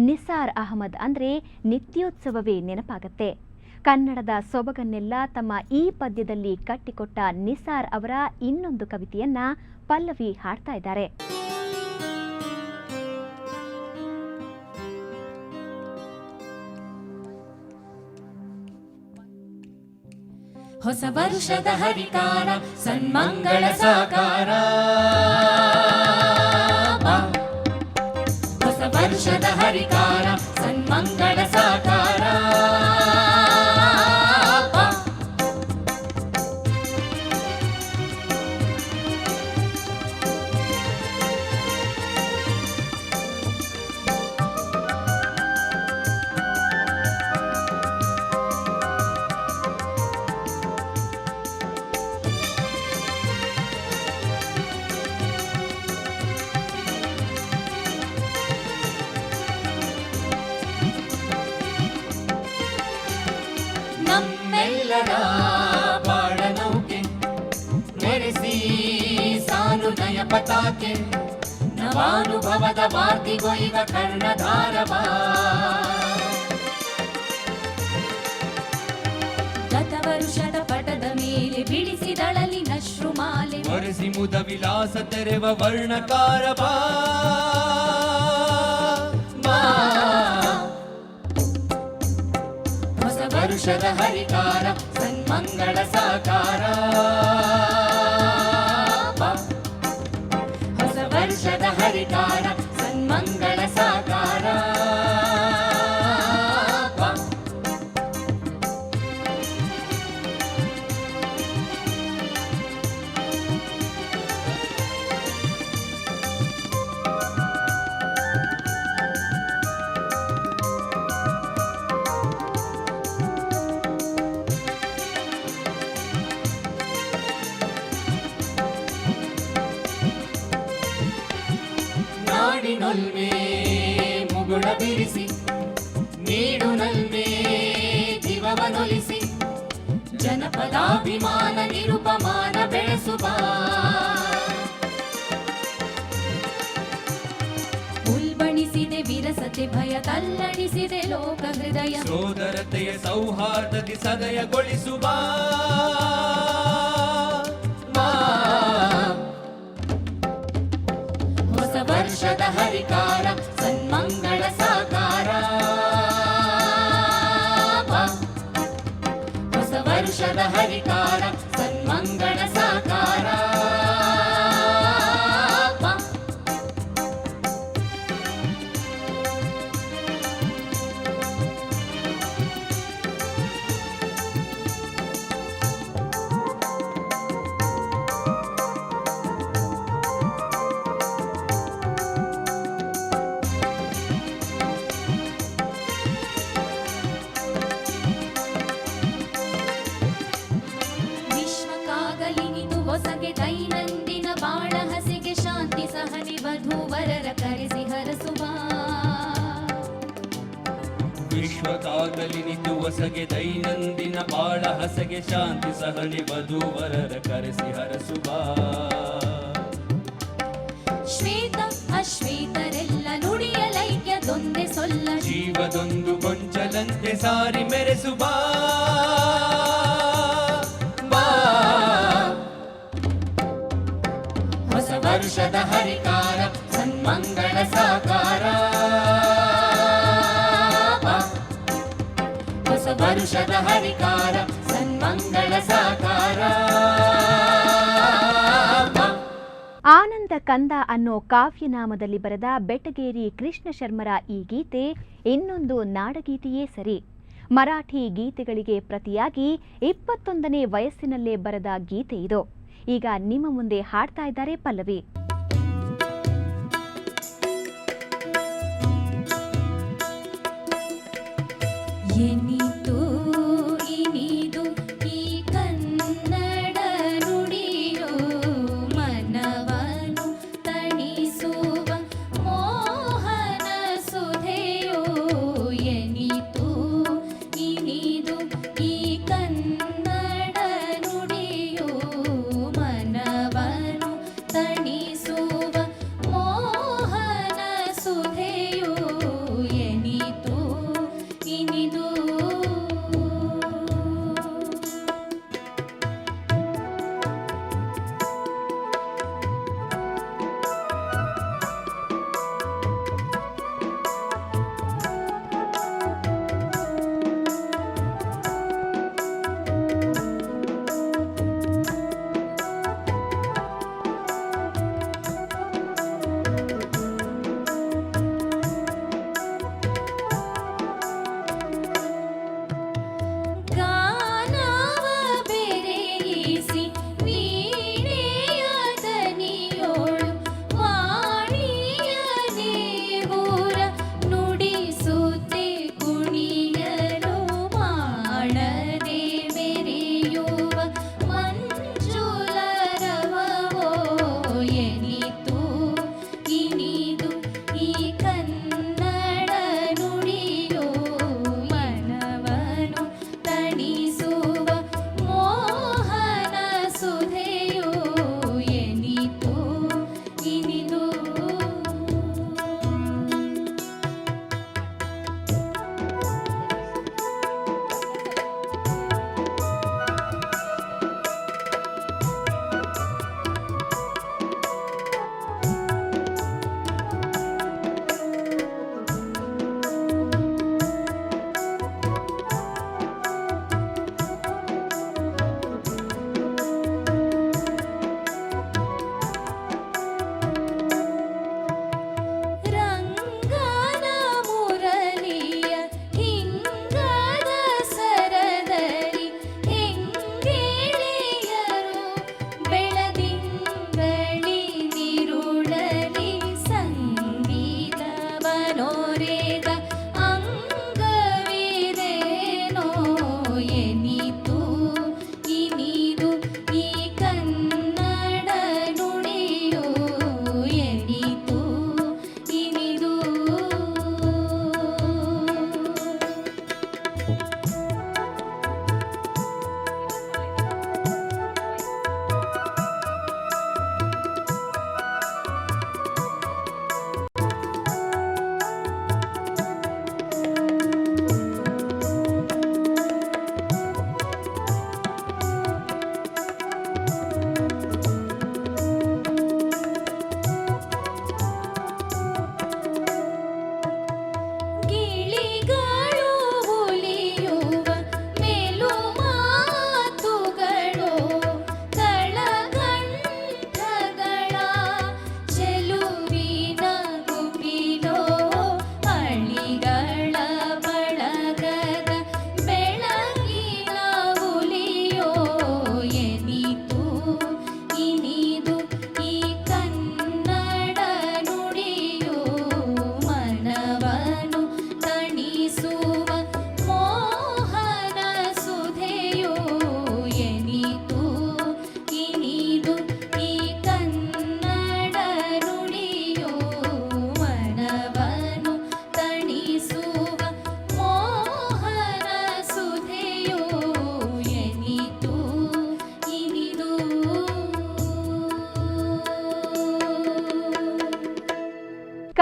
ನಿಸಾರ್ ಅಹಮದ್ ಅಂದರೆ ನಿತ್ಯೋತ್ಸವವೇ ನೆನಪಾಗತ್ತೆ. ಕನ್ನಡದ ಸೊಬಗನ್ನೆಲ್ಲ ತಮ್ಮ ಈ ಪದ್ಯದಲ್ಲಿ ಕಟ್ಟಿಕೊಟ್ಟ ನಿಸಾರ್ ಅವರ ಇನ್ನೊಂದು ಕವಿತೆಯನ್ನ ಪಲ್ಲವಿ ಹಾಡ್ತಾ ಇದ್ದಾರೆ. ಹೊಸ ವರುಷದ ಹರಿಕಾರ ಸನ್ಮಂಗಳ ಸಾಕಾರ, ಹೊಸ ವರುಷದ ಹರಿಕಾರ ಸನ್ಮಂಗಳ ಸಾಕಾರ. ನಮ್ಮೆಲ್ಲರ ಬಾಳನೌಕೆ ಮೆರೆಸಿ ಸಾನುನಯ ಪತಾಕೆ, ನವಾನುಭವದ ವಾರ್ತಿಗೊಯ್ವ ಕರ್ಣಧಾರವ. ಗತವರುಷದ ಪಟದ ಮೇಲೆ ಬಿಡಿಸಿದಳಲಿ ನಶ್ರುಮಾಲೆ, ಒರೆಸಿ ಮುದ ವಿಲಾಸ ತೆರೆವ ವರ್ಣಕಾರ ಬಾ. ವರುಷದ ಹರಿಕಾರ ಸನ್ಮಂಗಳ ಸಾಕಾರ, ಹೊಸ ವರುಷದ ಹರಿಕಾರ ಸನ್ಮಂಗಳ ಸಾಕಾರ. ನಾಡಿನೊಲ್ಮೆ ಮುಗುಳ ಬಿರಿಸಿ, ನೀಡು ನಲ್ಮೆ ಜೀವವನೊಲಿಸಿ, ಜನಪದಾಭಿಮಾನ ನಿರುಪಮಾನ ಬೆಳೆಸುವ. ಉಲ್ಬಣಿಸಿದೆ ವಿರಸತೆ ಭಯ ತಲ್ಲಣಿಸಿದೆ ಲೋಕ ಹೃದಯ, ಸೋದರತೆಯ ಸೌಹಾರ್ದತೆ ಸದಯಗೊಳಿಸುವ. ವರ್ಷದ ಹರಿಕಾರ ಸನ್ಮಂಗಳ ಸಾಕಾರ, ಹೊಸ ವರುಷದ ಹರಿಕಾರ ಸನ್ಮಂಗಳ ಸಾಕಾರ. ಹೊಸಗೆ ದೈನಂದಿನ ಬಾಳ ಹಸಿಗೆ ಶಾಂತಿ ಸಹನೆ ವಧೂವರರ ಕರೆಸಿ ಹರಸುವ. ವಿಶ್ವಕಾಗಲಿ ನಿಂತು ಹೊಸಗೆ ದೈನಂದಿನ ಬಾಳ ಹಸಗೆ ಶಾಂತಿ ಸಹನೆ ವಧೂವರರ ಕರೆಸಿ ಹರಸುವ. ಶ್ವೇತ ಅಶ್ವೇತರೆಲ್ಲ ನುಡಿಯಲೈಕ್ಯದೊಂದೆ ಸೊಲ್ಲ, ಜೀವದೊಂದು ಗೊಂಚಲಂತೆ ಸಾರಿ ಮೆರೆಸುವ. ವರುಷದ ಹರಿಕಾರ ಸನ್ಮಂಗಳ ಸಾಕಾರ, ಹೊಸ ವರುಷದ ಹರಿಕಾರ ಸನ್ಮಂಗಳ ಸಾಕಾರ. ಆನಂದ ಕಂದ ಅನ್ನೋ ಕಾವ್ಯನಾಮದಲ್ಲಿ ಬರೆದ ಬೆಟಗೇರಿ ಕೃಷ್ಣ ಶರ್ಮರ ಈ ಗೀತೆ ಇನ್ನೊಂದು ನಾಡಗೀತೆಯೇ ಸರಿ. ಮರಾಠಿ ಗೀತೆಗಳಿಗೆ ಪ್ರತಿಯಾಗಿ 21ನೇ ವಯಸ್ಸಿನಲ್ಲೇ ಬರೆದ ಗೀತೆ ಇದು. ಈಗ ನಿಮ್ಮ ಮುಂದೆ ಹಾಡ್ತಾ ಇದ್ದಾರೆ ಪಲ್ಲವಿ. ಎನಿತು ಇನಿದು ಈ ಕನ್ನಡ ನುಡಿಯೋ, ಮನವನು ತಣಿಸುವ ಮೋಹನ ಸುಧೆಯೋ. ಎನಿತು ಇನಿದು ಈ ಕನ್ನಡ ನುಡಿಯೋ, ಮನವನು ತಣಿಸುವ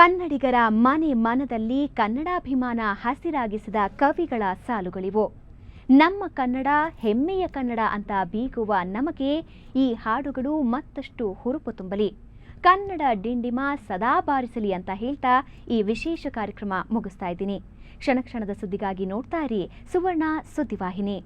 ಕನ್ನಡಿಗರ ಮನೆ ಮನದಲ್ಲಿ ಕನ್ನಡಾಭಿಮಾನ ಹಸಿರಾಗಿಸಿದ ಕವಿಗಳ ಸಾಲುಗಳಿವು. ನಮ್ಮ ಕನ್ನಡ ಹೆಮ್ಮೆಯ ಕನ್ನಡ ಅಂತ ಬೀಗುವ ನಮಗೆ ಈ ಹಾಡುಗಳು ಮತ್ತಷ್ಟು ಹುರುಪು ತುಂಬಲಿ, ಕನ್ನಡ ಡಿಂಡಿಮ ಸದಾ ಬಾರಿಸಲಿ ಅಂತ ಹೇಳ್ತಾ ಈ ವಿಶೇಷ ಕಾರ್ಯಕ್ರಮ ಮುಗಿಸ್ತಾ ಇದ್ದೀನಿ. ಕ್ಷಣ ಕ್ಷಣದ ಸುದ್ದಿಗಾಗಿ ನೋಡ್ತಾ ಇರಿ ಸುವರ್ಣ ಸುದ್ದಿವಾಹಿನಿ.